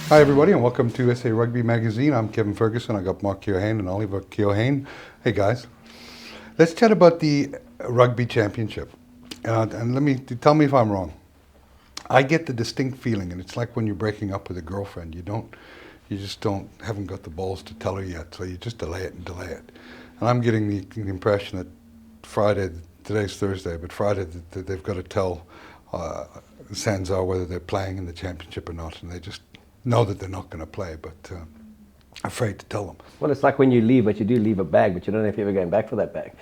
Hi everybody and welcome to SA Rugby Magazine. I'm Kevin Ferguson. I got Mark Keohane and Ollie Keohane. Hey guys. Let's chat about the Rugby Championship. And tell me if I'm wrong. I get the distinct feeling, and it's like when you're breaking up with a girlfriend. Haven't got the balls to tell her yet, so you just delay it. And I'm getting the impression that Friday, today's Thursday, but Friday that they've got to tell Sanzar whether they're playing in the championship or not, and they just know that they're not going to play, but afraid to tell them. Well, it's like when you leave, but you do leave a bag, but you don't know if you're ever going back for that bag.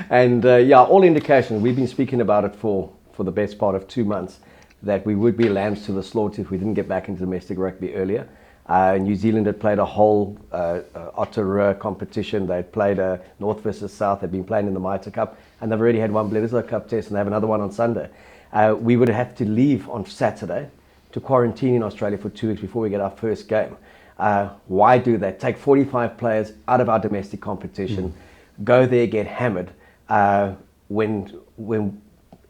And all indications, we've been speaking about it for the best part of 2 months, that we would be lambs to the slaughter if we didn't get back into domestic rugby earlier. New Zealand had played a whole Aotearoa competition. They'd played a North versus South. They'd been playing in the Mitre Cup, and they've already had one Bledisloe Cup test, and they have another one on Sunday. We would have to leave on Saturday to quarantine in Australia for 2 weeks before we get our first game. Why do that? Take 45 players out of our domestic competition, go there, get hammered, when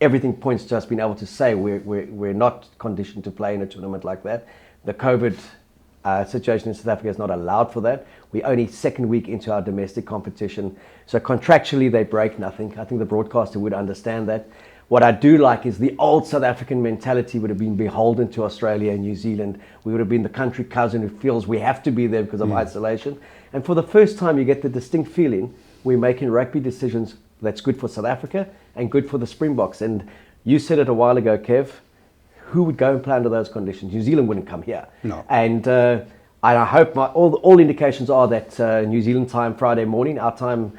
everything points to us being able to say we're not conditioned to play in a tournament like that. The COVID situation in South Africa is not allowed for that. We're only second week into our domestic competition, so contractually they break nothing. I think the broadcaster would understand that. What I do like is the old South African mentality would have been beholden to Australia and New Zealand. We would have been the country cousin who feels we have to be there because of isolation. And for the first time, you get the distinct feeling we're making rugby decisions that's good for South Africa and good for the Springboks. And you said it a while ago, Kev, who would go and play under those conditions? New Zealand wouldn't come here. No. And I hope all indications are that New Zealand time Friday morning, our time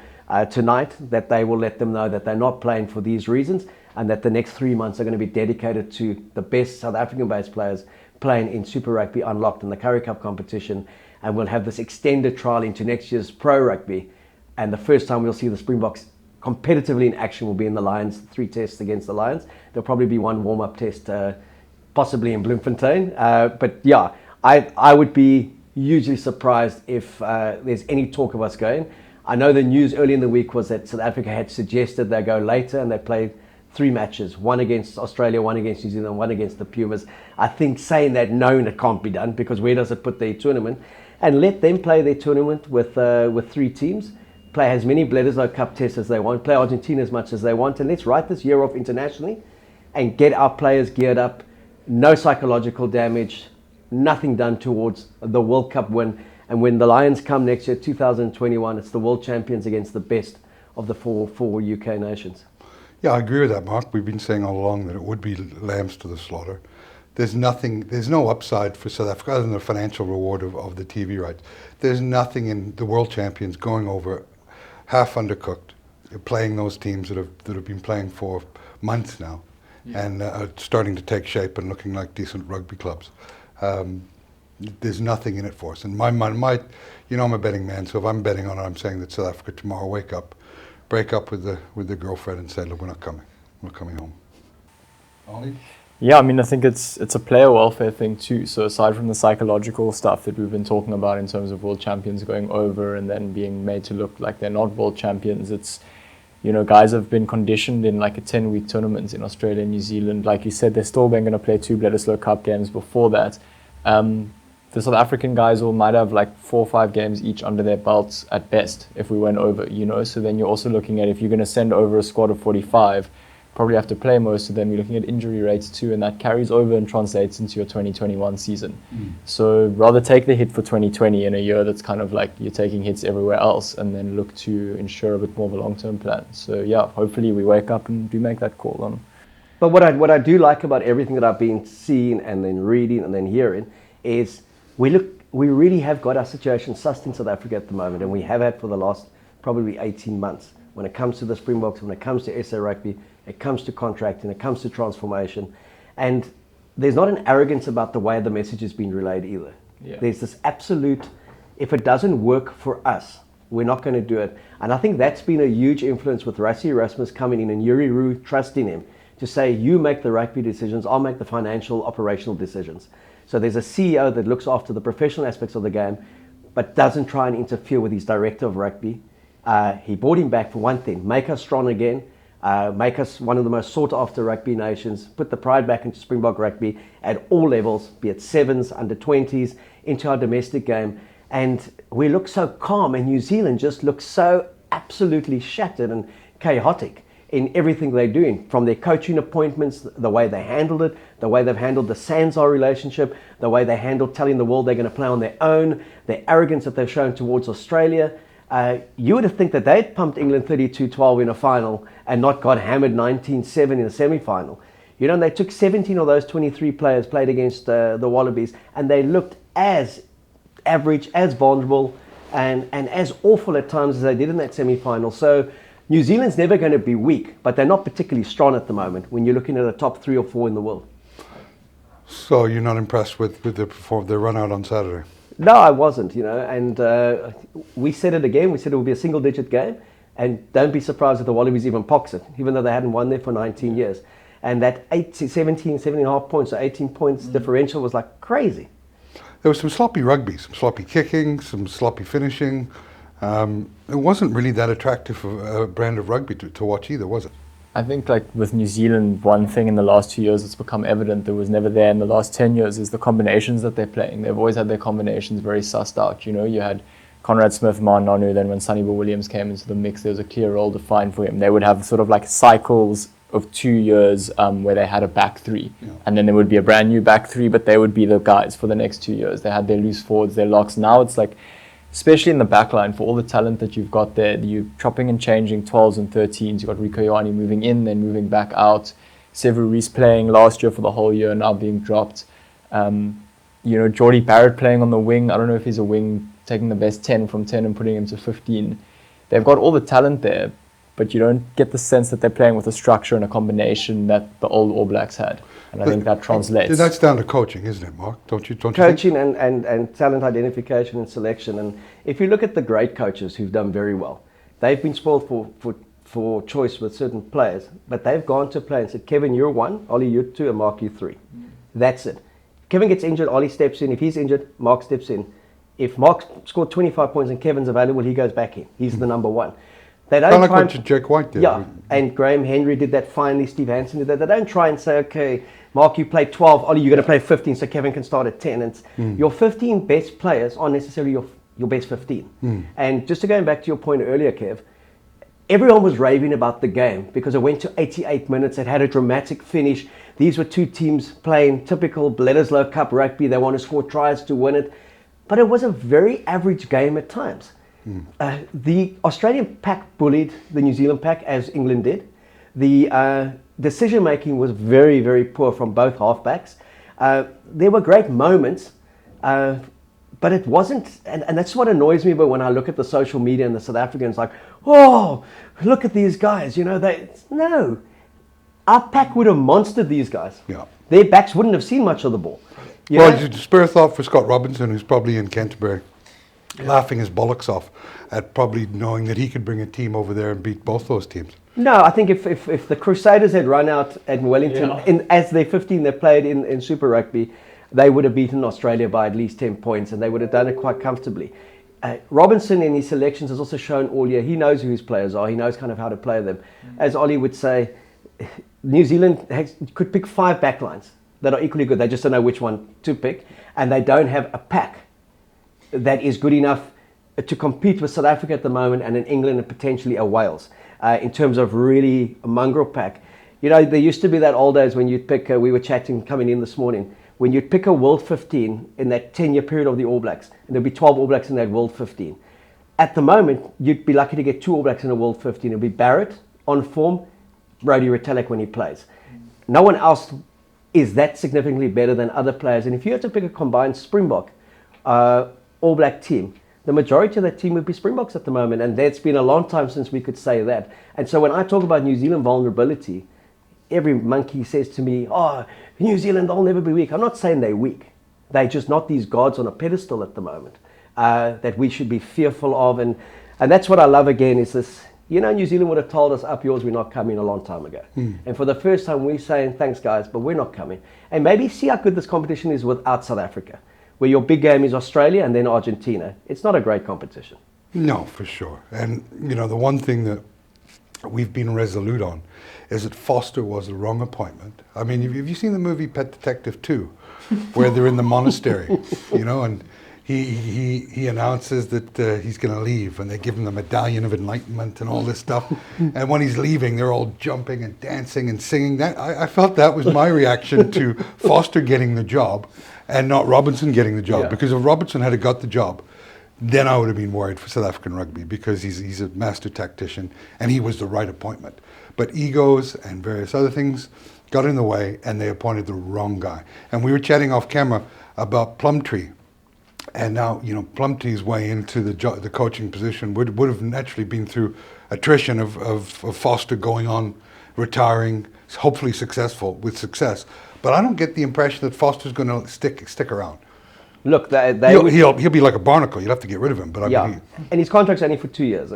tonight, that they will let them know that they're not playing for these reasons, and that the next 3 months are going to be dedicated to the best South African-based players playing in Super Rugby Unlocked and the Currie Cup competition. And we'll have this extended trial into next year's Pro Rugby. And the first time we'll see the Springboks competitively in action will be in the Lions, 3 tests against the Lions. There'll probably be one warm-up test, possibly in Bloemfontein. But yeah, I would be hugely surprised if there's any talk of us going. I know the news early in the week was that South Africa had suggested they go later and they play 3 matches, one against Australia, one against New Zealand, one against the Pumas. I think saying that, known it can't be done, because where does it put their tournament? And let them play their tournament with 3 teams, play as many Bledisloe Cup tests as they want, play Argentina as much as they want, and let's write this year off internationally and get our players geared up. No psychological damage, nothing done towards the World Cup win. And when the Lions come next year, 2021, it's the world champions against the best of the four UK nations. Yeah, I agree with that, Mark. We've been saying all along that it would be lambs to the slaughter. There's no upside for South Africa other than the financial reward of the TV rights. There's nothing in the world champions going over half undercooked, playing those teams that have been playing for months now, and are starting to take shape and looking like decent rugby clubs. There's nothing in it for us. And I'm a betting man, so if I'm betting on it, I'm saying that South Africa tomorrow break up with the girlfriend and say, look, we're not coming. We're coming home. Ollie? Yeah, I mean, I think it's a player welfare thing too. So aside from the psychological stuff that we've been talking about in terms of world champions going over and then being made to look like they're not world champions, it's, guys have been conditioned in like a 10-week tournament in Australia and New Zealand. Like you said, they're still going to play 2 Bledisloe Cup games before that. The South African guys might have like 4 or 5 games each under their belts at best if we went over, So then you're also looking at, if you're going to send over a squad of 45, probably have to play most of them. You're looking at injury rates too, and that carries over and translates into your 2021 season. So rather take the hit for 2020 in a year that's kind of like you're taking hits everywhere else, and then look to ensure a bit more of a long-term plan. So yeah, hopefully we wake up and do make that call on. But what I do like about everything that I've been seeing and then reading and then hearing is we really have got our situation sussed in South Africa at the moment, and we have had for the last probably 18 months. When it comes to the Springboks, when it comes to SA Rugby, it comes to contracting, it comes to transformation. And there's not an arrogance about the way the message is being relayed either. Yeah. There's this absolute, if it doesn't work for us, we're not going to do it. And I think that's been a huge influence with Rassie Erasmus coming in and Yuri Roo trusting him to say, you make the rugby decisions, I'll make the financial, operational decisions. So there's a CEO that looks after the professional aspects of the game, but doesn't try and interfere with his director of rugby. He brought him back for one thing, make us strong again, make us one of the most sought-after rugby nations, put the pride back into Springbok rugby at all levels, be it sevens, under 20s, into our domestic game. And we look so calm, and New Zealand just looks so absolutely shattered and chaotic in everything they're doing, from their coaching appointments, the way they handled it, the way they've handled the Sanzar relationship, the way they handled telling the world they're going to play on their own, their arrogance that they've shown towards Australia. You would have think that they'd pumped England 32-12 in a final and not got hammered 19-7 in a semi-final. You know, they took 17 of those 23 players, played against the Wallabies, and they looked as average, as vulnerable, and as awful at times as they did in that semi-final. So New Zealand's never going to be weak, but they're not particularly strong at the moment when you're looking at the top 3 or 4 in the world. So you're not impressed with their run out on Saturday? No, I wasn't, you know, and we said it again. We said it would be a single-digit game, and don't be surprised if the Wallabies even pox it, even though they hadn't won there for 19 years. And that 17.5 points or 18 points differential was like crazy. There was some sloppy rugby, some sloppy kicking, some sloppy finishing. It wasn't really that attractive a brand of rugby to watch either, was it? I think, like with New Zealand, one thing in the last 2 years that's become evident that was never there in the last 10 years is the combinations that they're playing. They've always had their combinations very sussed out. You know, you had Conrad Smith, Nonu, then when Sonny Bill Williams came into the mix, there was a clear role defined for him. They would have sort of like cycles of 2 years where they had a back 3, and then there would be a brand new back 3, but they would be the guys for the next 2 years. They had their loose forwards, their locks. Now it's like, especially in the back line, for all the talent that you've got there, you're chopping and changing 12s and 13s. You've got Rugby Championship moving in, then moving back out. Sevu Reece playing last year for the whole year, now being dropped. You know, Geordie Barrett playing on the wing. I don't know if he's a wing, taking the best 10 from 10 and putting him to 15. They've got all the talent there, but you don't get the sense that they're playing with a structure and a combination that the old All Blacks had. And I think that translates. That's down to coaching, isn't it, Mark? Don't you coaching think? and talent identification and selection. And if you look at the great coaches who've done very well, they've been spoiled for choice with certain players, but they've gone to play and said, Kevin, you're 1, Ollie, you're 2, and Mark, you're 3. That's it. Kevin gets injured, Ollie steps in. If he's injured, Mark steps in. If Mark scored 25 points and Kevin's available, he goes back in. He's the number 1. They don't kind of like what Jack White did. Yeah, and Graham Henry did that finally. Steve Hansen did that. They don't try and say, okay, Mark, you played 12. Ollie, you're going to play 15, so Kevin can start at 10. And your 15 best players aren't necessarily your best 15. And just to go back to your point earlier, Kev, everyone was raving about the game because it went to 88 minutes. It had a dramatic finish. These were 2 teams playing typical Bledisloe Cup rugby. They want to score tries to win it. But it was a very average game at times. The Australian pack bullied the New Zealand pack as England did. The decision making was very, very poor from both halfbacks. There were great moments, but it wasn't, and that's what annoys me. But when I look at the social media and the South Africans, like, oh, look at these guys, you know, no, our pack would have monstered these guys. Yeah, their backs wouldn't have seen much of the ball. Well, spare a thought for Scott Robinson, who's probably in Canterbury, laughing his bollocks off at probably knowing that he could bring a team over there and beat both those teams. No, I think if the Crusaders had run out at Wellington as their 15 they played in Super Rugby, they would have beaten Australia by at least 10 points, and they would have done it quite comfortably. Robinson in his selections has also shown all year he knows who his players are. He knows kind of how to play them. As Ollie would say, New Zealand could pick 5 backlines that are equally good. They just don't know which one to pick, and they don't have a pack that is good enough to compete with South Africa at the moment and in England and potentially a Wales in terms of really a mongrel pack. You know, there used to be that old days when you'd pick, we were chatting coming in this morning, when you'd pick a World 15 in that 10-year period of the All Blacks, and there'd be 12 All Blacks in that World 15. At the moment, you'd be lucky to get 2 All Blacks in a World 15. It'd be Barrett on form, Brodie Retallick when he plays. No one else is that significantly better than other players. And if you had to pick a combined Springbok All Black team, the majority of that team would be Springboks at the moment, and it's been a long time since we could say that. And so when I talk about New Zealand vulnerability, every monkey says to me, oh, New Zealand, they'll never be weak. I'm not saying they're weak. They're just not these gods on a pedestal at the moment that we should be fearful of. And that's what I love again is this, you know, New Zealand would have told us, up yours, we're not coming a long time ago. And for the first time, we're saying, thanks guys, but we're not coming. And maybe see how good this competition is without South Africa, where your big game is Australia and then Argentina. It's not a great competition. No, for sure. And, you know, the one thing that we've been resolute on is that Foster was the wrong appointment. I mean, have you seen the movie Pet Detective 2, where they're in the monastery, you know, and he announces that he's going to leave, and they give him the medallion of enlightenment and all this stuff. And when he's leaving, they're all jumping and dancing and singing. That I felt that was my reaction to Foster getting the job and not Robinson getting the job. Yeah. Because if Robinson had got the job, then I would have been worried for South African rugby, because he's a master tactician and he was the right appointment. But egos and various other things got in the way, and they appointed the wrong guy. And we were chatting off camera about Plumtree. And now, you know, Plumtree's way into the coaching position would have naturally been through attrition of Foster going on, retiring, hopefully with success. But I don't get the impression that Foster's going to stick around. Look, He'll be like a barnacle. You'll have to get rid of him. But I mean, and his contract's only for 2 years.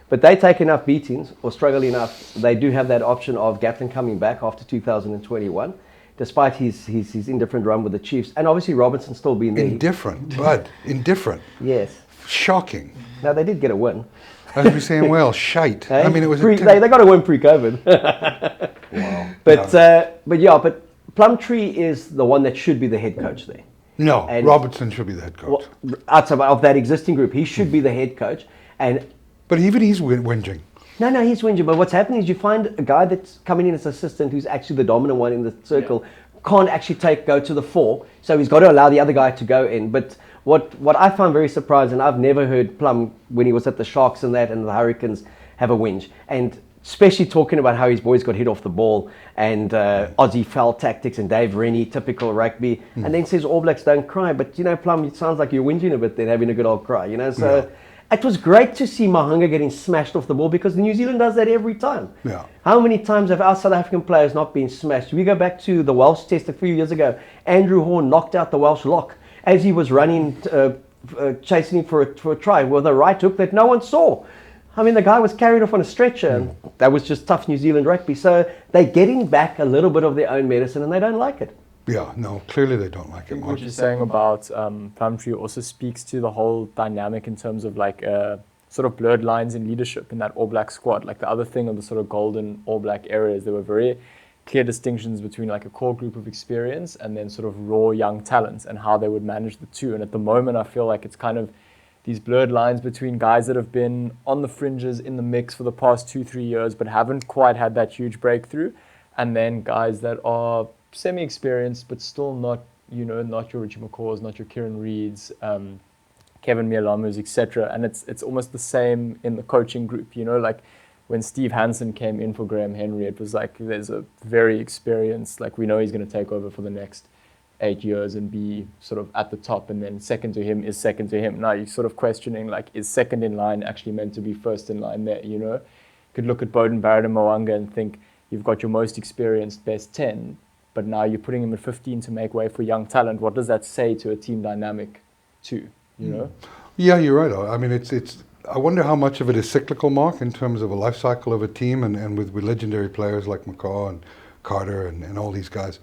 But they take enough beatings or struggle enough. They do have that option of Gatlin coming back after 2021, despite his indifferent run with the Chiefs, and obviously Robinson still being there. Indifferent. Yes. Shocking. Now they did get a win. I was saying, well, shite. Eh? I mean, it was they got a win pre-COVID. wow. But Plumtree is the one that should be the head coach there. No, And- Robertson should be the head coach. Well, outside of that existing group, he should be the head coach. But even he's whinging. No, he's whinging. But what's happening is you find a guy that's coming in as assistant who's actually the dominant one in the circle, can't actually go to the fore. So he's got to allow the other guy to go in. But what I found very surprising, I've never heard Plum, when he was at the Sharks and the Hurricanes, have a whinge. And especially talking about how his boys got hit off the ball and Aussie foul tactics and Dave Rennie, typical rugby. And then says All Blacks don't cry. But, you know, Plum, it sounds like you're whinging a bit then, having a good old cry, you know. So it was great to see Mahunga getting smashed off the ball, because New Zealand does that every time. Yeah. How many times have our South African players not been smashed? We go back to the Welsh test a few years ago. Andrew Horn knocked out the Welsh lock as he was running, chasing him for a try with a right hook that no one saw. I mean, the guy was carried off on a stretcher, and that was just tough New Zealand rugby. So they're getting back a little bit of their own medicine, and they don't like it. Yeah, no, clearly they don't like it. What you're saying about Plumtree also speaks to the whole dynamic in terms of like sort of blurred lines in leadership in that All Black squad. Like the other thing of the sort of golden All Black era is there were very clear distinctions between like a core group of experience and then sort of raw young talents and how they would manage the two. And at the moment, I feel like it's kind of these blurred lines between guys that have been on the fringes in the mix for the past 2-3 years but haven't quite had that huge breakthrough, and then guys that are semi-experienced but still not, you know, not your Richie McCaws, not your Kieran Reeds, Kevin Mialamus, etc. And it's almost the same in the coaching group, you know, like when Steve Hansen came in for Graham Henry, it was like there's a very experienced, like we know he's going to take over for the next 8 years and be sort of at the top, and then second to him is second to him. Now you're sort of questioning, like, is second in line actually meant to be first in line there, you know? You could look at Bowden Barrett and Moanga and think you've got your most experienced best 10, but now you're putting him at 15 to make way for young talent. What does that say to a team dynamic too, you know? Yeah, you're right. I mean, it's. I wonder how much of it is cyclical, Mark, in terms of a life cycle of a team, and with legendary players like McCaw and Carter and all these guys.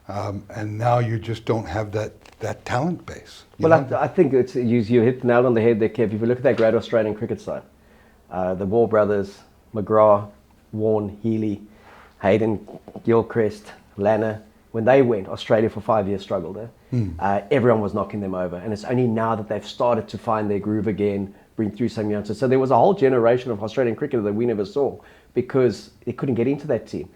And now you just don't have that talent base. Well, I think you hit the nail on the head there, Kev. If you look at that great Australian cricket side, the Ball brothers, McGrath, Warne, Healy, Hayden, Gilchrist, Lanner, when they went, Australia for 5 years struggled. Everyone was knocking them over. And it's only now that they've started to find their groove again, bring through some youngsters. So there was a whole generation of Australian cricketers that we never saw because they couldn't get into that team.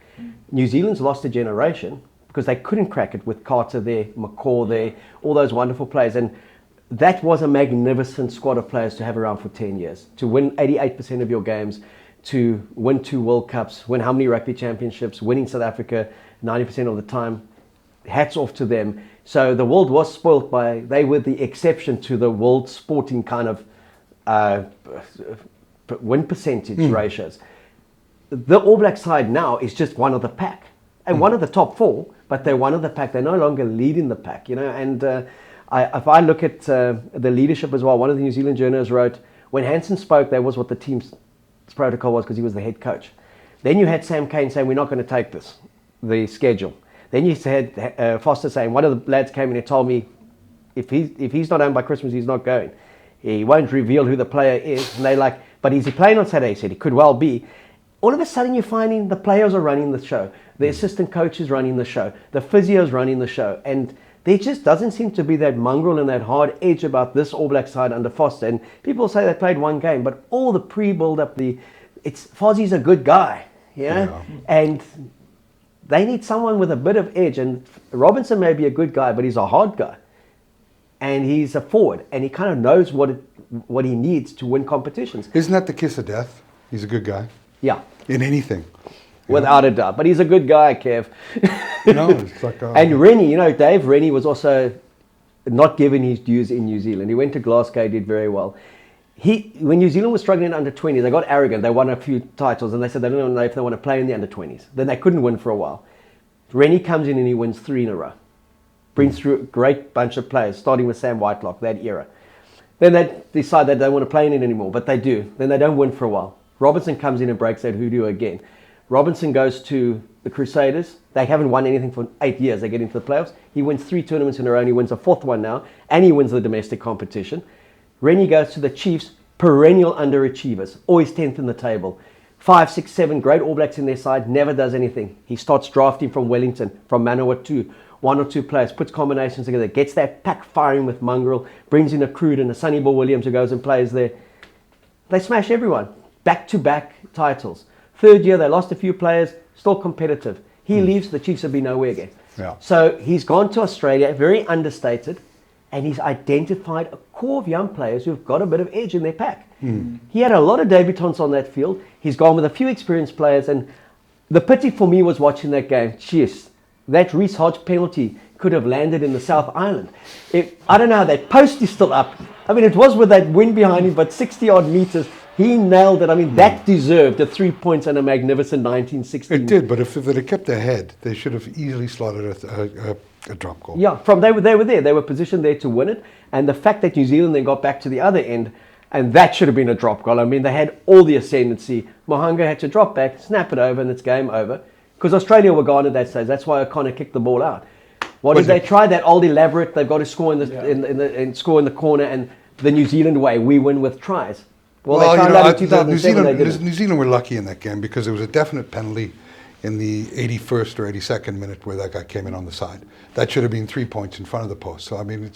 New Zealand's lost a generation because they couldn't crack it with Carter there, McCaw there, all those wonderful players. And that was a magnificent squad of players to have around for 10 years, to win 88% of your games, to win 2 World Cups, win how many Rugby Championships, winning South Africa 90% of the time. Hats off to them. So the world was spoilt they were the exception to the world sporting kind of win percentage ratios. The All Black side now is just one of the pack and one of the top 4, but they're one of the pack. They're no longer leading the pack, you know. And if I look at the leadership as well, one of the New Zealand journalists wrote, when Hansen spoke, that was what the team's protocol was because he was the head coach. Then you had Sam Cane saying, we're not going to take this, the schedule. Then you had Foster saying, one of the lads came in and told me, if he's not home by Christmas, he's not going. He won't reveal who the player is. And they're like, but is he playing on Saturday? He said, he could well be. all of a sudden you're finding the players are running the show, the assistant coach is running the show, the physio is running the show, and there just doesn't seem to be that mongrel and that hard edge about this All Black side under Foster. And people say they played one game, but all the pre-build-up, Fozzie's a good guy, and they need someone with a bit of edge. And Robinson may be a good guy, but he's a hard guy, and he's a forward, and he kind of knows what he needs to win competitions. Isn't that the kiss of death? He's a good guy. Yeah. In anything. Without a doubt. But he's a good guy, Kev. It's like and Rennie, Dave Rennie was also not given his dues in New Zealand. He went to Glasgow, did very well. When New Zealand was struggling in under 20s, they got arrogant. They won a few titles and they said they don't know if they want to play in the under 20s. Then they couldn't win for a while. Rennie comes in and he wins 3 in a row. Brings through a great bunch of players, starting with Sam Whitelock, that era. Then they decide that they don't want to play in it anymore, but they do. Then they don't win for a while. Robinson comes in and breaks that hoodoo again. Robinson goes to the Crusaders. They haven't won anything for 8 years. They get into the playoffs. He wins 3 tournaments in a row, and he wins a 4th one now, and he wins the domestic competition. Rennie goes to the Chiefs, perennial underachievers, always 10th in the table. 5, 6, 7 great All Blacks in their side, never does anything. He starts drafting from Wellington, from Manawatu, 1 or 2 players, puts combinations together, gets that pack firing with mongrel, brings in a Crude and a Sonny Ball Williams who goes and plays there. They smash everyone. Back-to-back titles. 3rd year, they lost a few players, still competitive. He leaves, the Chiefs will be nowhere again. Yeah. So he's gone to Australia, very understated, and he's identified a core of young players who've got a bit of edge in their pack. He had a lot of debutants on that field. He's gone with a few experienced players, and the pity for me was watching that game. Jeez, that Reece Hodge penalty could have landed in the South Island. I don't know how that post is still up. I mean, it was with that wind behind him, but 60-odd meters. He nailed it. I mean, that deserved the 3 points and a magnificent 1916. It did, but if they'd have kept their head, they should have easily slotted a drop goal. Yeah, they were there. They were positioned there to win it. And the fact that New Zealand then got back to the other end, and that should have been a drop goal. I mean, they had all the ascendancy. Mohanga had to drop back, snap it over, and it's game over. Because Australia were gone at that stage. That's why O'Connor kicked the ball out. What did they try? That old elaborate, they've got to score score in the corner, and the New Zealand way, we win with tries. Well, they found out in 2007 New Zealand were lucky in that game because there was a definite penalty in the 81st or 82nd minute where that guy came in on the side. That should have been 3 points in front of the post. So, I mean,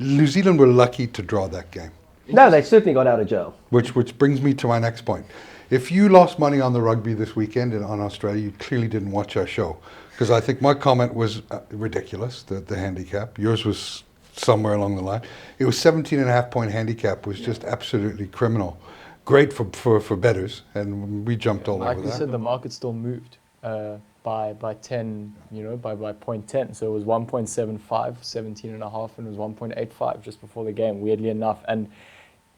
New Zealand were lucky to draw that game. No, they certainly got out of jail. Which brings me to my next point. If you lost money on the rugby this weekend and on Australia, you clearly didn't watch our show. Because I think my comment was ridiculous, the handicap. Yours was somewhere along the line. It was 17.5 point handicap was just absolutely criminal. Great for bettors, and we jumped all over that. Like you said, the market still moved by 10, by 0.10. So it was 1.75, 17.5, and it was 1.85 just before the game, weirdly enough. And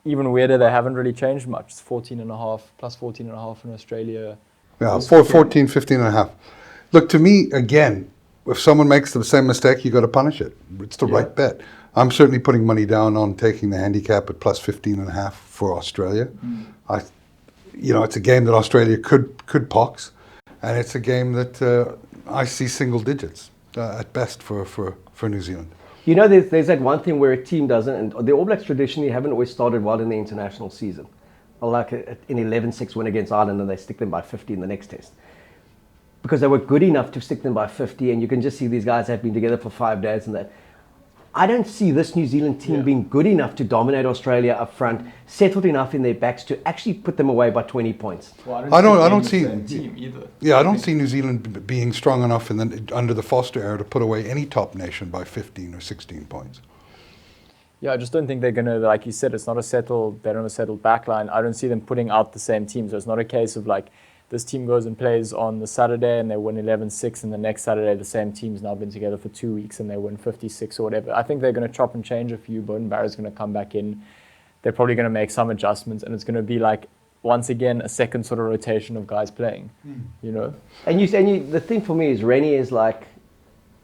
even weirder, they haven't really changed much. It's 14.5, plus 14.5 in Australia. Yeah, 14, 15.5. Look, to me, again, if someone makes the same mistake, you got to punish it. It's the right bet. I'm certainly putting money down on taking the handicap at plus 15.5 for Australia. It's a game that Australia could pox, and it's a game that I see single digits at best for New Zealand. There's that one thing where a team doesn't, and the All Blacks traditionally haven't always started well in the international season. Like an 11-6 win against Ireland, and they stick them by 50 in the next test. Because they were good enough to stick them by 50, and you can just see these guys have been together for 5 days and that. I don't see this New Zealand team being good enough to dominate Australia up front, settled enough in their backs to actually put them away by 20 points. Well, I don't see the team either. Yeah, I don't see New Zealand being strong enough under the Foster era to put away any top nation by 15 or 16 points. Yeah, I just don't think they're going to, like you said, they don't have a settled backline. I don't see them putting out the same team. So it's not a case of like, this team goes and plays on the Saturday and they win 11-6, and the next Saturday the same team's now been together for 2 weeks and they win 56 or whatever. I think they're going to chop and change a few. Bowden Barrett's going to come back in. They're probably going to make some adjustments, and it's going to be like, once again, a second sort of rotation of guys playing, And the thing for me is Rennie is like,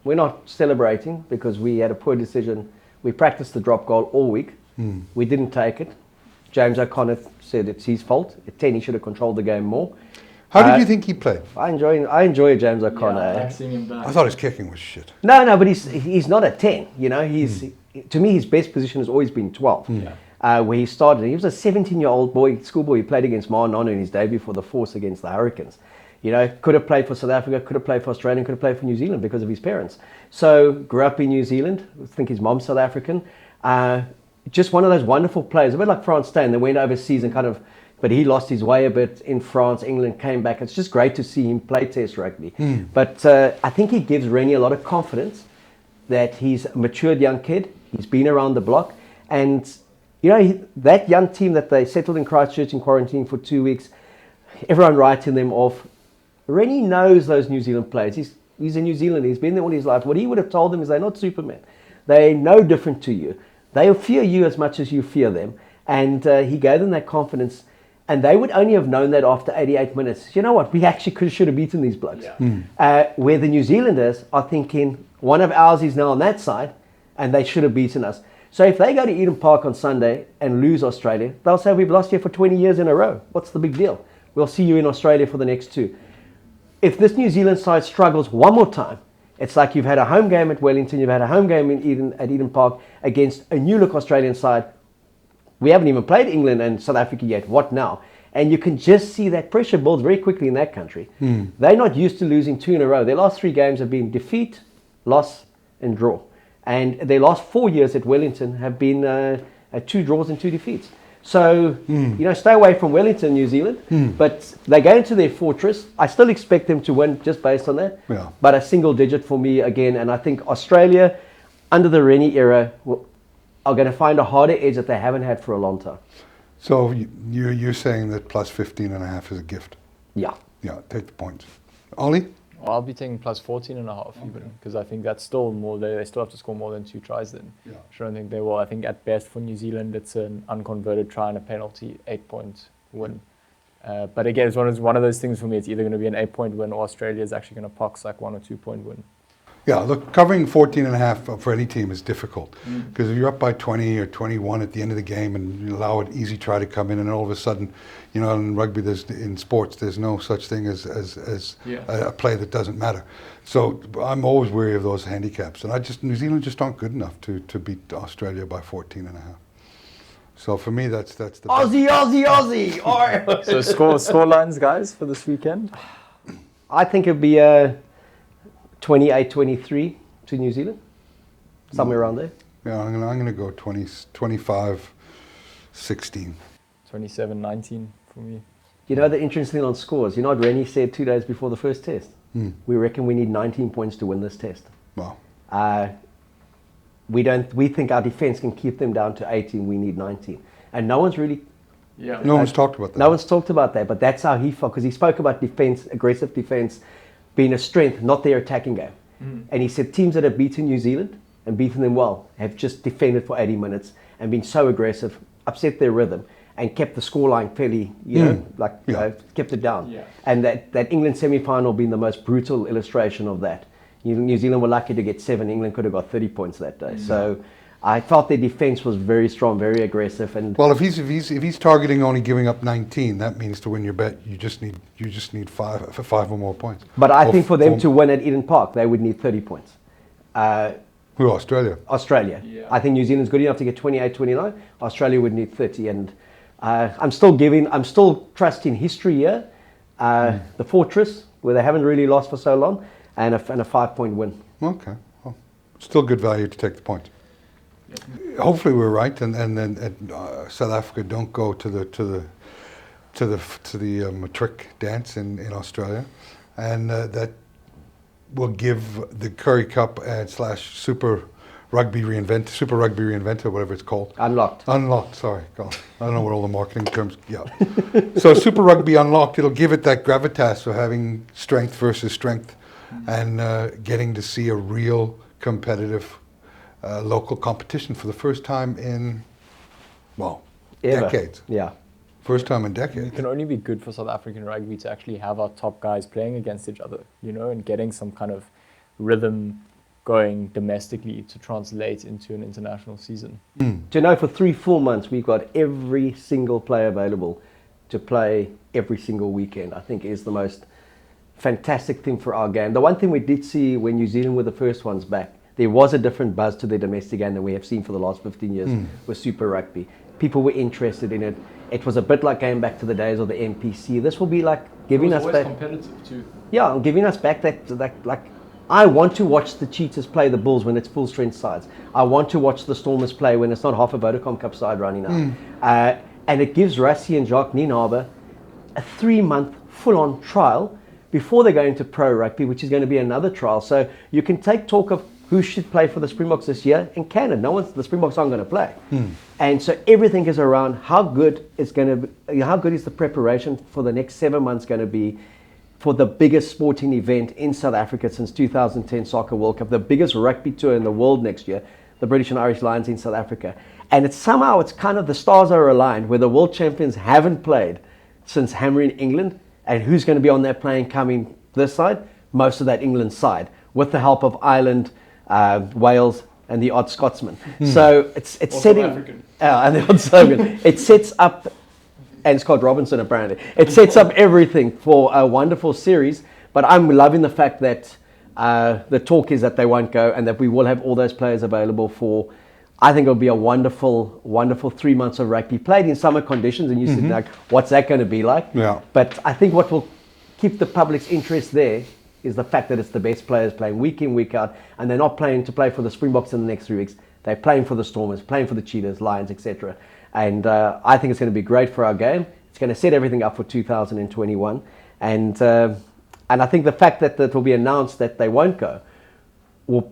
we're not celebrating because we had a poor decision. We practiced the drop goal all week. We didn't take it. James O'Connor said it's his fault. At 10, he should have controlled the game more. How did you think he played? I enjoy James O'Connor. Yeah, I like seeing him back. I thought his kicking was shit. No, but he's not a 10. To me, his best position has always been 12. where he started. He was a 17-year-old boy, schoolboy. He played against Ma Nono in his debut for the Force against the Hurricanes. You know, could have played for South Africa, could have played for Australia, could have played for New Zealand because of his parents. So grew up in New Zealand. I think his mom's South African. Just one of those wonderful players, a bit like France Steyn. They went overseas and but he lost his way a bit in France. England came back. It's just great to see him play Test rugby. But I think he gives Rennie a lot of confidence that he's a matured young kid. He's been around the block. And, you know, that young team that they settled in Christchurch in quarantine for 2 weeks, everyone writing them off. Rennie knows those New Zealand players. He's a New Zealander. He's been there all his life. What he would have told them is they're not Superman. They're no different to you. They'll fear you as much as you fear them. And he gave them that confidence. And they would only have known that after 88 minutes. You know what? We actually should have beaten these blokes. Yeah. Where the New Zealanders are thinking, one of ours is now on that side, and they should have beaten us. So if they go to Eden Park on Sunday and lose Australia, they'll say, we've lost here for 20 years in a row. What's the big deal? We'll see you in Australia for the next 2. If this New Zealand side struggles one more time, it's like you've had a home game at Wellington, you've had a home game at Eden Park against a new look Australian side. We haven't even played England and South Africa yet. What now? And you can just see that pressure builds very quickly in that country. They're not used to losing 2 in a row. Their last 3 games have been defeat, loss, and draw. And their last 4 years at Wellington have been 2 draws and 2 defeats. So, you know, stay away from Wellington, New Zealand. But they go into their fortress. I still expect them to win just based on that. Yeah. But a single digit for me again. And I think Australia, under the Rennie era, are going to find a harder edge that they haven't had for a long time. So you're saying that plus 15.5 is a gift? Yeah. Yeah, take the points. Ollie? Well, I'll be taking plus 14.5 even, because I think that's still more. They still have to score more than 2 tries then. Yeah. I don't think they will. I think at best for New Zealand, it's an unconverted try and a penalty, 8-point win. But again, it's one of those things for me. It's either going to be an 8-point win or Australia is actually going to pox like 1 or 2-point win. Yeah, look, covering 14.5 for any team is difficult because if you're up by 20 or 21 at the end of the game and you allow an easy try to come in and all of a sudden, you know, in rugby, in sports, there's no such thing as a play that doesn't matter. So I'm always wary of those handicaps. And New Zealand just aren't good enough to beat Australia by 14.5. So for me, that's the Aussie! So score lines, guys, for this weekend? I think it'd be 28-23 to New Zealand, somewhere around there. Yeah, I'm gonna go 25-16. 27-19 for me. You know the interesting thing on scores. You know what Rennie said 2 days before the first test? We reckon we need 19 points to win this test. Wow. We think our defence can keep them down to 18. We need 19, and no one's really. Yeah. No one's talked about that. No one's talked about that, but that's how he felt because he spoke about defence, aggressive defence, being a strength, not their attacking game. And he said teams that have beaten New Zealand and beaten them well have just defended for 80 minutes and been so aggressive, upset their rhythm, and kept the scoreline fairly, kept it down. Yeah. And that England semi-final being the most brutal illustration of that. New Zealand were lucky to get 7. England could have got 30 points that day. So I felt their defence was very strong, very aggressive. And well, if he's targeting only giving up 19, that means to win your bet, you just need 5 or more points. But I think for them to win at Eden Park, they would need 30 points. Who, Australia? Australia. Yeah. I think New Zealand's good enough to get 28-29. Australia would need 30, and I'm still trusting history here. The Fortress, where they haven't really lost for so long, and a 5-point win. Okay, well, still good value to take the point. Hopefully we're right, and then South Africa don't go to the matric dance in Australia, and that will give the Currie Cup and / Super Rugby Reinvented, whatever it's called. Unlocked. Sorry, God, I don't know what all the marketing terms. Yeah. So Super Rugby Unlocked, it'll give it that gravitas of having strength versus strength, and getting to see a real competitive. Local competition for the first time in, decades. Yeah. First time in decades. It can only be good for South African rugby to actually have our top guys playing against each other, you know, and getting some kind of rhythm going domestically to translate into an international season. Do you know, for 3 full months, we've got every single player available to play every single weekend. I think is the most fantastic thing for our game. The one thing we did see when New Zealand were the first ones back, there was a different buzz to their domestic game than we have seen for the last 15 years with Super Rugby. People were interested in it. It was a bit like going back to the days of the NPC. This will be like giving us back. Competitive too. Yeah, giving us back that like. I want to watch the Cheetahs play the Bulls when it's full strength sides. I want to watch the Stormers play when it's not half a Vodacom Cup side running out. And it gives Rassie and Jacques Nienhaber a 3-month full-on trial before they go into pro rugby, which is going to be another trial. So you can take talk of who should play for the Springboks this year in Canada. The Springboks aren't going to play. And so everything is around how good is the preparation for the next 7 months going to be for the biggest sporting event in South Africa since 2010 Soccer World Cup, the biggest rugby tour in the world next year, the British and Irish Lions in South Africa. And it's kind of the stars are aligned where the world champions haven't played since hammering England. And who's going to be on that plane coming this side? Most of that England side, with the help of Ireland, Wales, and the odd Scotsman. So it's setting and the odd Slogan. It sets up, and Scott Robinson apparently. It sets up everything for a wonderful series. But I'm loving the fact that the talk is that they won't go, and that we will have all those players available for. I think it'll be a wonderful, wonderful 3 months of rugby played in summer conditions. And you said, like, what's that going to be like? Yeah. But I think what will keep the public's interest there is the fact that it's the best players playing week in, week out, and they're not playing to play for the Springboks in the next 3 weeks. They're playing for the Stormers, playing for the Cheetahs, Lions, etc. And I think it's going to be great for our game. It's going to set everything up for 2021. And I think the fact that it will be announced that they won't go will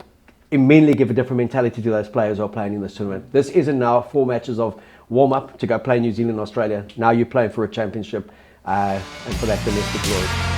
immediately give a different mentality to those players who are playing in this tournament. This isn't now 4 matches of warm-up to go play New Zealand and Australia. Now you're playing for a championship and for that domestic glory.